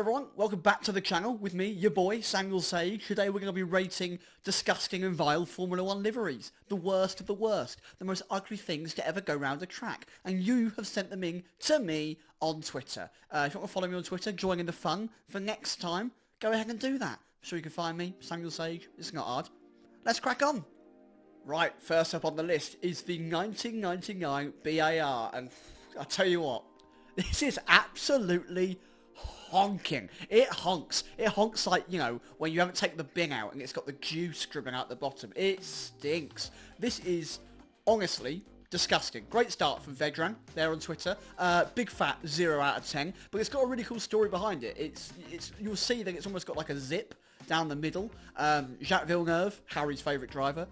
everyone, welcome back to the channel with me, your boy, Samuel Sage. Today we're going to be rating disgusting and vile Formula 1 liveries. The worst of the worst. The most ugly things to ever go round a track. And you have sent them in to me on Twitter. If you want to follow me on Twitter, join in the fun for next time, go ahead and do that. I'm sure you can find me, Samuel Sage. It's not hard. Let's crack on. Right, first up on the list is the 1999 BAR. And I'll tell you what, this is absolutely honking. It honks. It honks like, you know, when you haven't taken the bin out and it's got the juice dripping out the bottom. It stinks. This is honestly disgusting. Great start from Vedran there on Twitter. Big fat 0 out of 10. But it's got a really cool story behind it. It's you'll see that it's almost got like a zip down the middle. Jacques Villeneuve, Harry's favourite driver.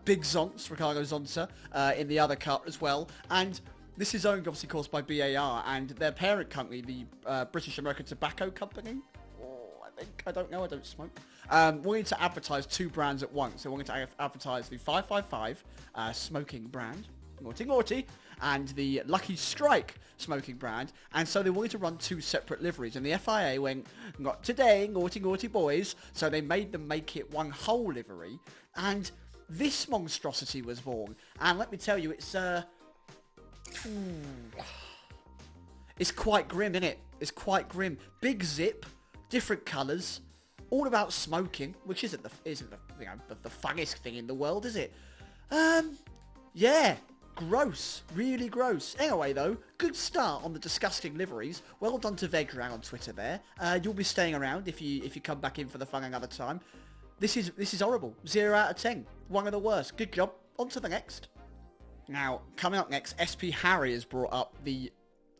Big Zonta, Ricardo Zonta, in the other cut as well. And this is owned, obviously, caused by BAR and their parent company, the British American Tobacco Company. I don't know, I don't smoke. Wanting to advertise two brands at once. They wanted to advertise the 555 smoking brand, naughty naughty, and the Lucky Strike smoking brand. And so they wanted to run two separate liveries. And the FIA went, not today, naughty naughty boys. So they made them make it one whole livery. And this monstrosity was born. And let me tell you, it's quite grim, isn't it? It's quite grim. Big zip, different colours, all about smoking, which isn't the funniest thing in the world, is it? Yeah, gross, really gross. Anyway, though, good start on the disgusting liveries. Well done to Vedran on Twitter there. You'll be staying around if you come back in for the fun another time. This is horrible. 0 out of 10. One of the worst. Good job. On to the next. Now, coming up next, SP Harry has brought up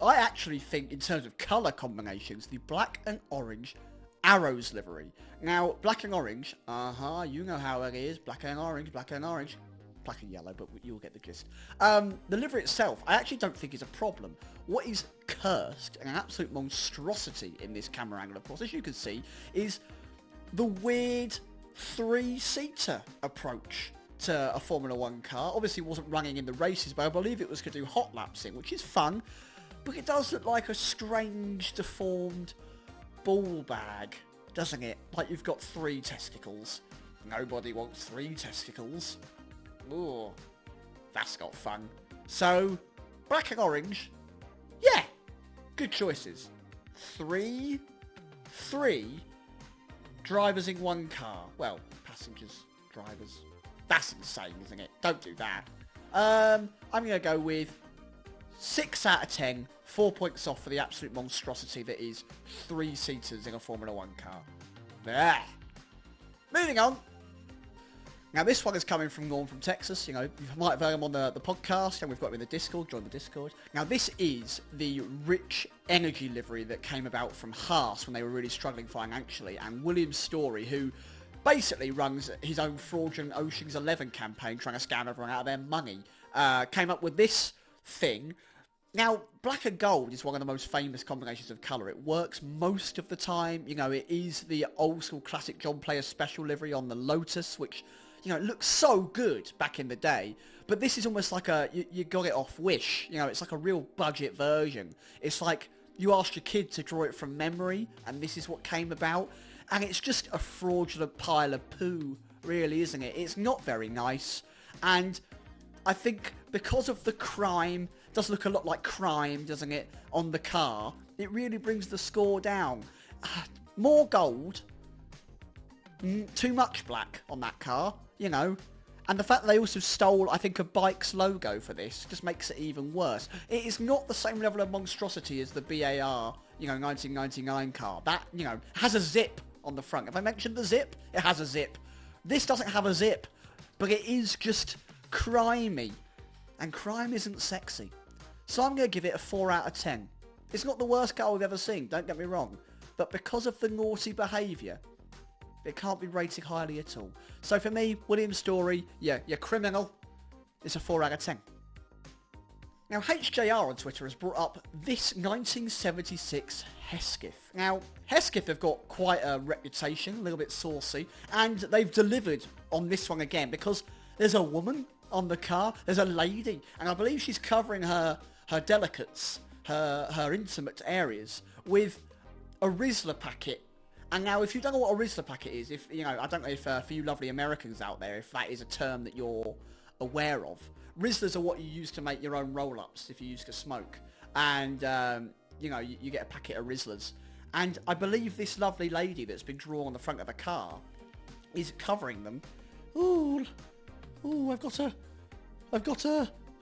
I actually think, in terms of colour combinations, the black and orange Arrows livery. Now, black and orange, you know how it is, black and orange, black and orange, black and yellow, but you'll get the gist. The livery itself, I actually don't think is a problem. What is cursed, and an absolute monstrosity in this camera angle, of course, as you can see, is the weird three-seater approach to a Formula 1 car. Obviously it wasn't running in the races, but I believe it was to do hot lapsing, which is fun, but it does look like a strange, deformed ball bag, doesn't it? Like you've got 3 testicles. Nobody wants 3 testicles. Ooh, that's not fun. So, black and orange, yeah, good choices. Three drivers in one car. Well, passengers, drivers. That's insane, isn't it? Don't do that. I'm going to go with 6 out of 10, 4 points off for the absolute monstrosity that is 3-seaters in a Formula 1 car. There. Moving on. Now, this one is coming from Norm from Texas. You know, you might have heard him on the podcast, and we've got him in the Discord. Join the Discord. Now, this is the rich energy livery that came about from Haas when they were really struggling financially, and William Story, who basically runs his own fraudulent Ocean's 11 campaign trying to scam everyone out of their money, came up with this thing. Now, black and gold is one of the most famous combinations of colour. It works most of the time. You know, it is the old school classic John Player special livery on the Lotus, which, you know, it looks so good back in the day. But this is almost like you got it off Wish. You know, it's like a real budget version. It's like you asked your kid to draw it from memory, and this is what came about. And it's just a fraudulent pile of poo, really, isn't it? It's not very nice. And I think because of the crime, it does look a lot like crime, doesn't it, on the car, it really brings the score down. More gold, too much black on that car, you know. And the fact that they also stole, I think, a bike's logo for this just makes it even worse. It is not the same level of monstrosity as the BAR, 1999 car. That, has a zip on the front. If I mentioned the zip, it has a zip. This doesn't have a zip, but it is just crimey. And crime isn't sexy. So I'm going to give it a 4 out of 10. It's not the worst car we've ever seen, don't get me wrong. But because of the naughty behaviour, it can't be rated highly at all. So for me, William Story, you're criminal. It's a 4 out of 10. Now, HJR on Twitter has brought up this 1976 Hesketh. Now, Hesketh have got quite a reputation, a little bit saucy, and they've delivered on this one again because there's a woman on the car, there's a lady, and I believe she's covering her delicates, her intimate areas with a Rizzler packet. And now, if you don't know what a Rizzler packet is, if you know, I don't know if for you lovely Americans out there, if that is a term that you're aware of. Rizzlers are what you use to make your own roll-ups if you used to smoke. And, you know, you get a packet of Rizzlers. And I believe this lovely lady that's been drawn on the front of the car is covering them. Ooh, I've got a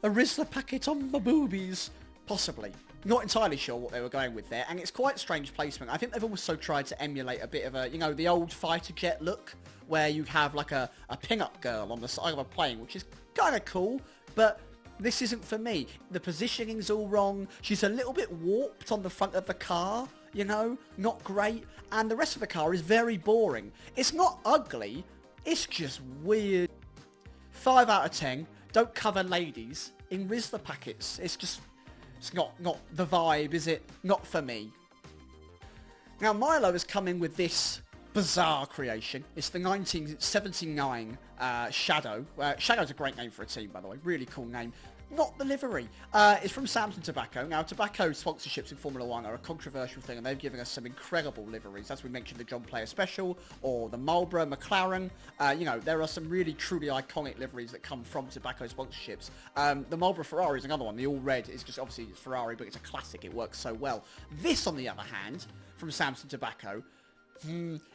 Rizzler packet on my boobies. Possibly. Not entirely sure what they were going with there, and it's quite strange placement. I think they've also tried to emulate a bit of a, you know, the old fighter jet look, where you have like a pin-up girl on the side of a plane, which is kind of cool, but this isn't for me. The positioning's all wrong. She's a little bit warped on the front of the car, you know, not great, and the rest of the car is very boring. It's not ugly, it's just weird. 5 out of 10. Don't cover ladies in Rizzler packets. It's not the vibe, is it? Not for me. Now, Milo has come in with this bizarre creation. It's the 1979 Shadow. Shadow's a great name for a team, by the way. Really cool name. Not the livery. It's from Samson Tobacco. Now, tobacco sponsorships in Formula 1 are a controversial thing, and they've given us some incredible liveries. As we mentioned, the John Player Special, or the Marlboro McLaren. You know, there are some really, truly iconic liveries that come from tobacco sponsorships. The Marlboro Ferrari is another one. The All Red is just, obviously, it's Ferrari, but it's a classic. It works so well. This, on the other hand, from Samson Tobacco,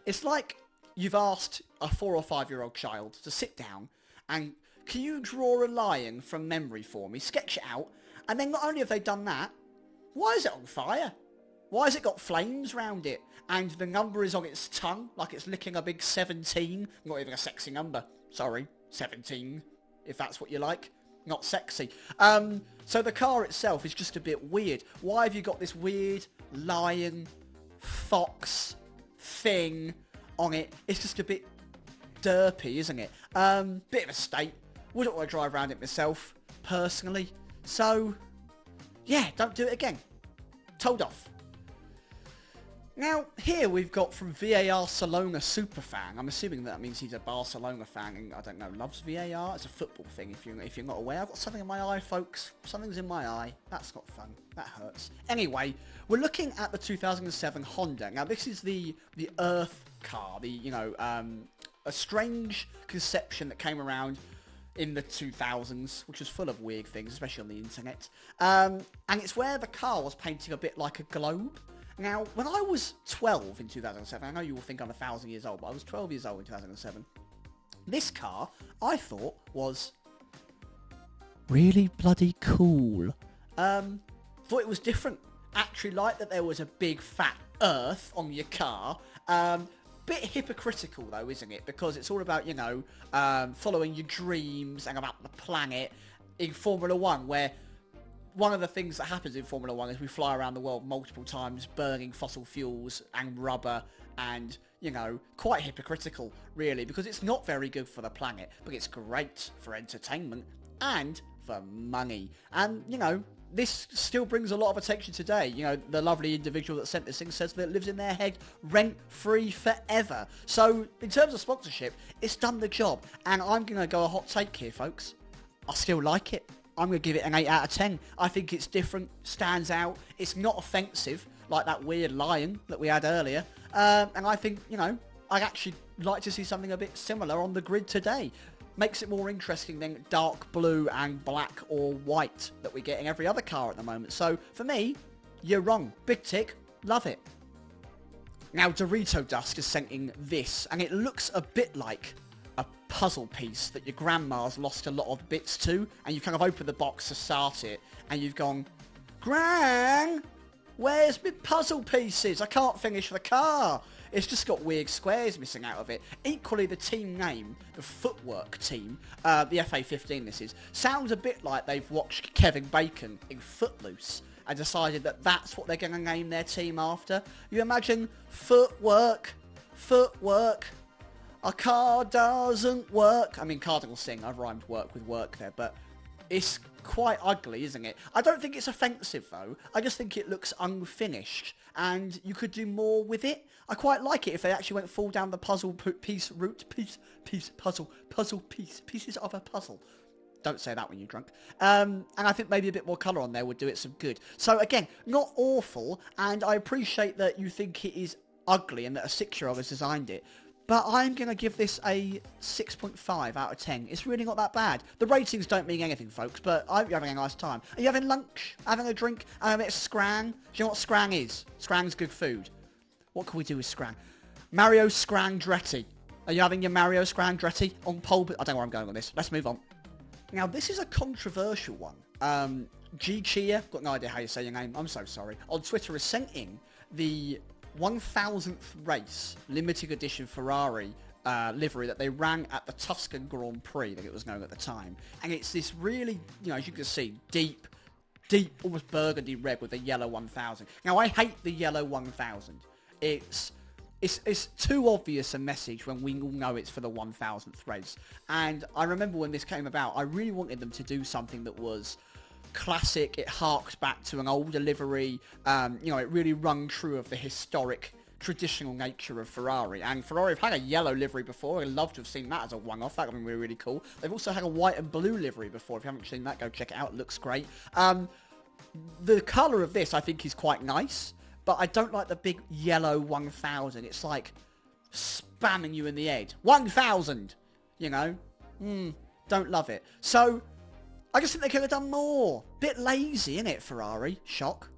it's like you've asked a 4 or 5-year-old child to sit down and, can you draw a lion from memory for me? Sketch it out. And then not only have they done that, why is it on fire? Why has it got flames round it? And the number is on its tongue, like it's licking a big 17. Not even a sexy number. Sorry, 17, if that's what you like. Not sexy. So the car itself is just a bit weird. Why have you got this weird lion, fox thing on it? It's just a bit derpy, isn't it? Bit of a state. Wouldn't want to drive around it myself, personally. So, yeah, don't do it again. Told off. Now, here we've got from VAR Salona Superfan. I'm assuming that means he's a Barcelona fan and, I don't know, loves VAR. It's a football thing, if you're not aware. I've got something in my eye, folks. Something's in my eye. That's not fun. That hurts. Anyway, we're looking at the 2007 Honda. Now, this is the Earth car. The, you know, a strange conception that came around in the 2000s, which was full of weird things, especially on the internet. And it's where the car was painting a bit like a globe. Now, when I was 12 in 2007, I know you will think I'm 1,000 years old, but I was 12 years old in 2007. This car, I thought, was really bloody cool. Thought it was different. Actually liked that there was a big fat Earth on your car. Bit hypocritical though, isn't it? Because it's all about, you know, following your dreams and about the planet in Formula 1, where one of the things that happens in Formula 1 is we fly around the world multiple times burning fossil fuels and rubber and, you know, quite hypocritical, really, because it's not very good for the planet, but it's great for entertainment and for money. And, you know, this still brings a lot of attention today. You know, the lovely individual that sent this thing says that it lives in their head rent-free forever. So, in terms of sponsorship, it's done the job. And I'm going to go a hot take here, folks. I still like it. I'm going to give it an 8 out of 10. I think it's different, stands out. It's not offensive, like that weird lion that we had earlier. And I think, you know, I'd actually like to see something a bit similar on the grid today. Makes it more interesting than dark blue and black or white that we get in every other car at the moment. So, for me, you're wrong. Big tick. Love it. Now, Dorito Dusk is sent in this, and it looks a bit like a puzzle piece that your grandma's lost a lot of bits to, and you kind of open the box to start it, and you've gone, Gran, where's my puzzle pieces? I can't finish the car. It's just got weird squares missing out of it. Equally, the team name, the Footwork team, the FA15 this is, sounds a bit like they've watched Kevin Bacon in Footloose and decided that that's what they're going to name their team after. You imagine Footwork, a car doesn't work. I mean, Cardinal Sing, I've rhymed work with work there, but it's quite ugly, isn't it? I don't think it's offensive, though. I just think it looks unfinished, and you could do more with it. I quite like it if they actually went full down the puzzle piece route, pieces of a puzzle. Don't say that when you're drunk. And I think maybe a bit more colour on there would do it some good. So again, not awful, and I appreciate that you think it is ugly and that a 6-year-old has designed it. But I'm going to give this a 6.5 out of 10. It's really not that bad. The ratings don't mean anything, folks, but I hope you're having a nice time. Are you having lunch? Having a drink? Having a bit of scran? Do you know what scran is? Scran's good food. What can we do with scran? Mario Scrandretti. Are you having your Mario Scrandretti on pole? I don't know where I'm going on this. Let's move on. Now, this is a controversial one. G Chia, got no idea how you say your name. I'm so sorry. On Twitter has sent in the 1000th race limited edition Ferrari livery that they ran at the Tuscan Grand Prix, that it was known at the time. And it's this really, as you can see, deep, almost burgundy red with a yellow 1000. Now, I hate the yellow 1000. It's too obvious a message when we all know it's for the 1000th race. And I remember when this came about, I really wanted them to do something that was classic. It harks back to an older livery. It really rung true of the historic, traditional nature of Ferrari. And Ferrari have had a yellow livery before. I'd love to have seen that as a one-off. That would have been really, really cool. They've also had a white and blue livery before. If you haven't seen that, go check it out. It looks great. The colour of this, I think, is quite nice. But I don't like the big yellow 1000. It's like spamming you in the head. 1000! Don't love it. So, I just think they could have done more. Bit lazy, innit, Ferrari? Shock.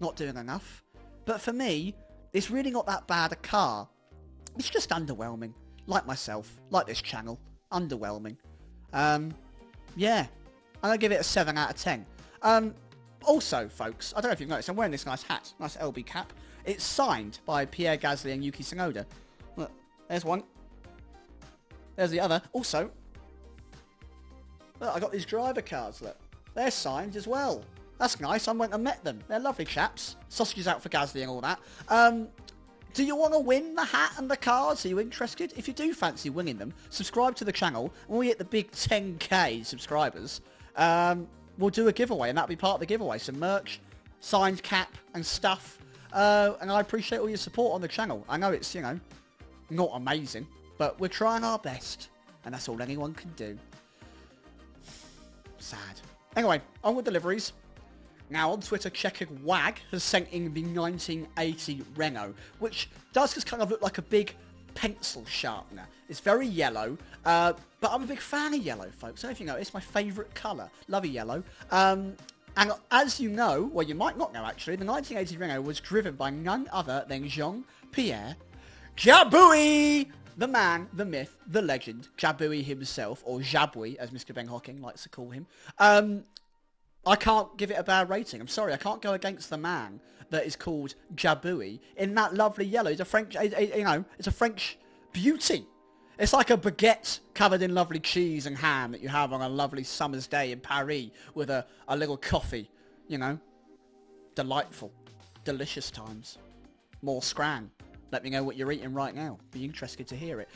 Not doing enough. But for me, it's really not that bad a car. It's just underwhelming. Like myself. Like this channel. Underwhelming. Yeah. I'm going to give it a 7 out of 10. Also, folks, I don't know if you've noticed, I'm wearing this nice hat. Nice LB cap. It's signed by Pierre Gasly and Yuki Tsunoda. Look, there's one. There's the other. Also, look, I got these driver cards, look. They're signed as well. That's nice. I went and met them. They're lovely chaps. Sausages out for Gasly and all that. Do you want to win the hat and the cards? Are you interested? If you do fancy winning them, subscribe to the channel. When we hit the big 10k subscribers, we'll do a giveaway, and that'll be part of the giveaway. Some merch, signed cap and stuff. And I appreciate all your support on the channel. I know it's, not amazing, but we're trying our best. And that's all anyone can do. Sad. Anyway, on with the liveries. Now, on Twitter, Checkered Wag has sent in the 1980 Renault, which does just kind of look like a big pencil sharpener. It's very yellow, but I'm a big fan of yellow, folks. I don't know if you know, it's my favourite colour. Love a yellow. And as you know, well, you might not know actually, the 1980 Renault was driven by none other than Jean-Pierre Jabouille, the man, the myth, the legend, Jabouille himself, or Jabouille, as Mr. Ben Hocking likes to call him. I can't give it a bad rating. I'm sorry, I can't go against the man that is called Jabouille in that lovely yellow. He's a French, it's a French beauty. It's like a baguette covered in lovely cheese and ham that you have on a lovely summer's day in Paris with a little coffee, Delightful. Delicious times. More scran. Let me know what you're eating right now. Be interested to hear it.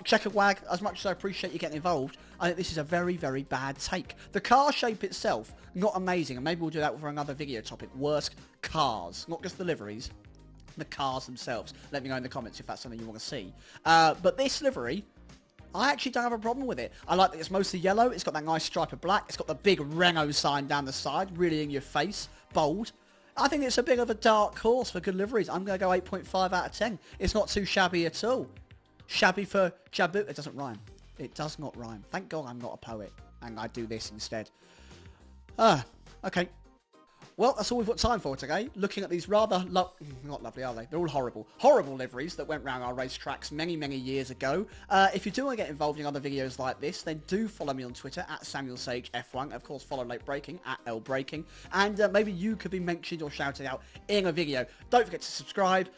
Checkered Wag, as much as I appreciate you getting involved, I think this is a very, very bad take. The car shape itself, not amazing, and maybe we'll do that for another video topic. Worst cars, not just the liveries, the cars themselves. Let me know in the comments if that's something you want to see. But this livery, I actually don't have a problem with it. I like that it's mostly yellow, it's got that nice stripe of black, it's got the big Renault sign down the side, really in your face, bold. I think it's a bit of a dark horse for good liveries. I'm going to go 8.5 out of 10. It's not too shabby at all. Shabby for Jaboo. It doesn't rhyme. It does not rhyme. Thank God I'm not a poet and I do this instead. Okay. Well, that's all we've got time for today. Looking at these rather not lovely, are they? They're all horrible. Horrible liveries that went round our racetracks many, many years ago. If you do want to get involved in other videos like this, then do follow me on Twitter at SamuelSageF1. Of course, follow Late Breaking at LBreaking. And maybe you could be mentioned or shouted out in a video. Don't forget to subscribe.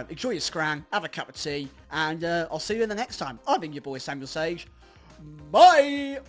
Enjoy your scran. Have a cup of tea. And I'll see you in the next time. I've been your boy, Samuel Sage. Bye!